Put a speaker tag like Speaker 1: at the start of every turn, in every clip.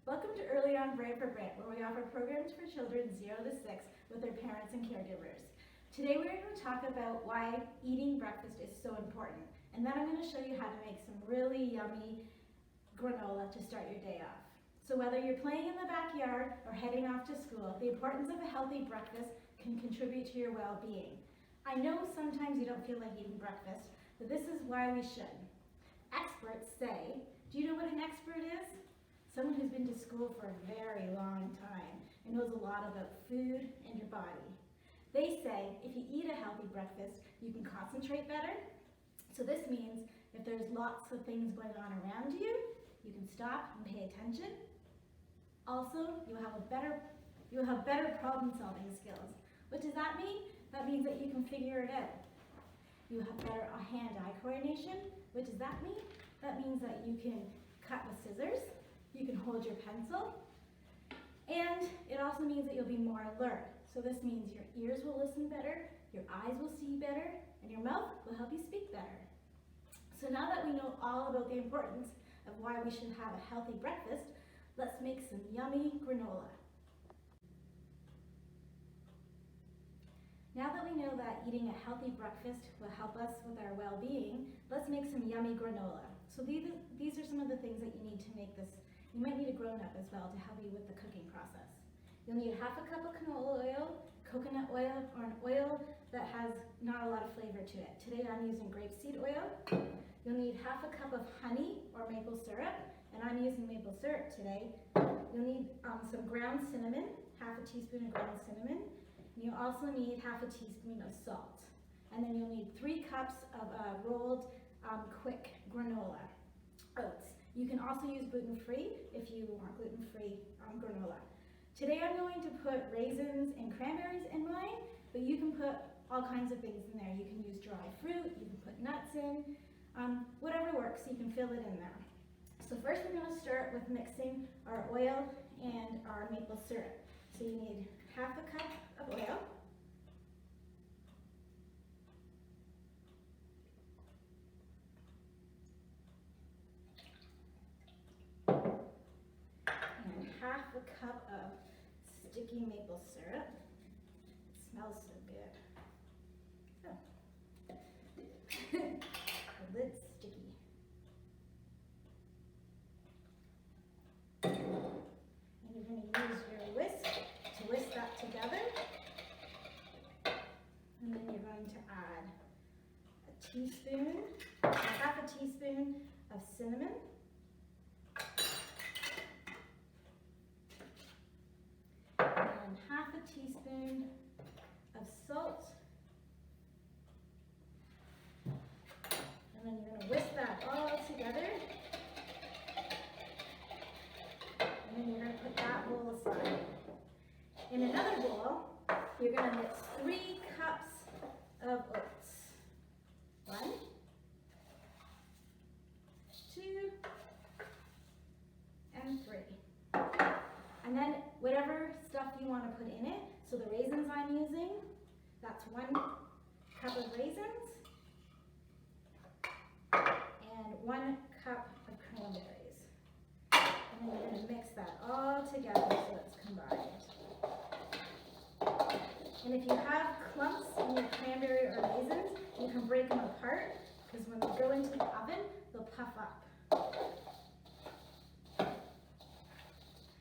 Speaker 1: Welcome to EarlyON Brantford-Brant, where we offer programs for children 0 to 6 with their parents and caregivers. Today we're going to talk about why eating breakfast is so important, and then I'm going to show you how to make some really yummy granola to start your day off. So whether you're playing in the backyard or heading off to school, the importance of a healthy breakfast can contribute to your well-being. I know sometimes you don't feel like eating breakfast, but this is why we should. Experts say, do you know what an expert is? Someone who's been to school for a very long time and knows a lot about food and your body. They say if you eat a healthy breakfast, you can concentrate better. So this means if there's lots of things going on around you, you can stop and pay attention. Also, you'll have better problem-solving skills. What does that mean? That means that you can figure it out. You have better hand-eye coordination. What does that mean? That means that you can cut with scissors. You can hold your pencil, and it also means that you'll be more alert. So this means your ears will listen better, your eyes will see better, and your mouth will help you speak better. So now that we know all about the importance of why we should have a healthy breakfast, let's make some yummy granola. Now that we know that eating a healthy breakfast will help us with our well-being, let's make some yummy granola. So these are some of the things that you need to make this. You might need a grown-up as well to help you with the cooking process. You'll need half a cup of canola oil, coconut oil, or an oil that has not a lot of flavor to it. Today I'm using grapeseed oil. You'll need half a cup of honey or maple syrup, and I'm using maple syrup today. You'll need some ground cinnamon, half a teaspoon of ground cinnamon. And you'll also need half a teaspoon of salt. And then you'll need 3 cups of rolled quick granola oats. You can also use gluten-free if you want gluten-free granola. Today I'm going to put raisins and cranberries in mine, but you can put all kinds of things in there. You can use dry fruit, you can put nuts in, whatever works, you can fill it in there. So first we're going to start with mixing our oil and our maple syrup. So you need half a cup of oil, and half a cup of sticky maple syrup. It smells so good. Oh. The lid's sticky. And you're going to use your whisk to whisk that together. And then you're going to add half a teaspoon of cinnamon. And half a teaspoon of salt. And then you're going to whisk that all together. And then you're going to put that bowl aside. In another bowl, you're going to mix 3 cups of oats. 1, 2, and 3. And then whatever stuff you want to put in it, so the raisins I'm using, that's 1 cup of raisins, and 1 cup of cranberries. And then you're going to mix that all together so it's combined. And if you have clumps in your cranberry or raisins, you can break them apart, because when they go into the oven, they'll puff up.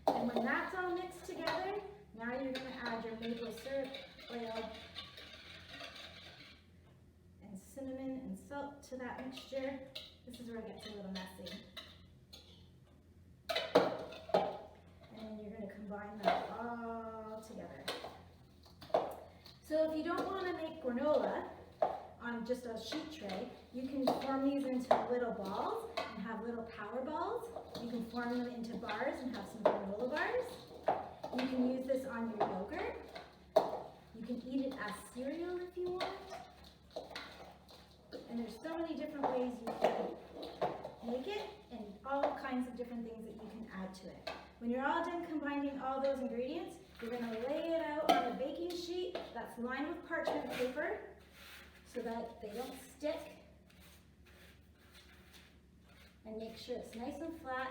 Speaker 1: And when that's all mixed together, now you're going to add your maple syrup, oil, and cinnamon and salt to that mixture. This is where it gets a little messy. And then you're going to combine that all together. So if you don't want to make granola on just a sheet tray, you can form these into little balls and have little power balls. You can form them into bars and have some granola bars. You can use this on your yogurt. You can eat it as cereal if you want. And there's so many different ways you can make it, and all kinds of different things that you can add to it. When you're all done combining all those ingredients, you're going to lay it out on a baking sheet that's lined with parchment paper so that they don't stick. And make sure it's nice and flat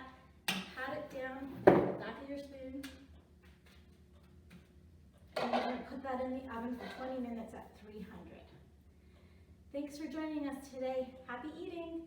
Speaker 1: and pat it down with the back of your spoon. And we're going to put that in the oven for 20 minutes at 300. Thanks for joining us today. Happy eating!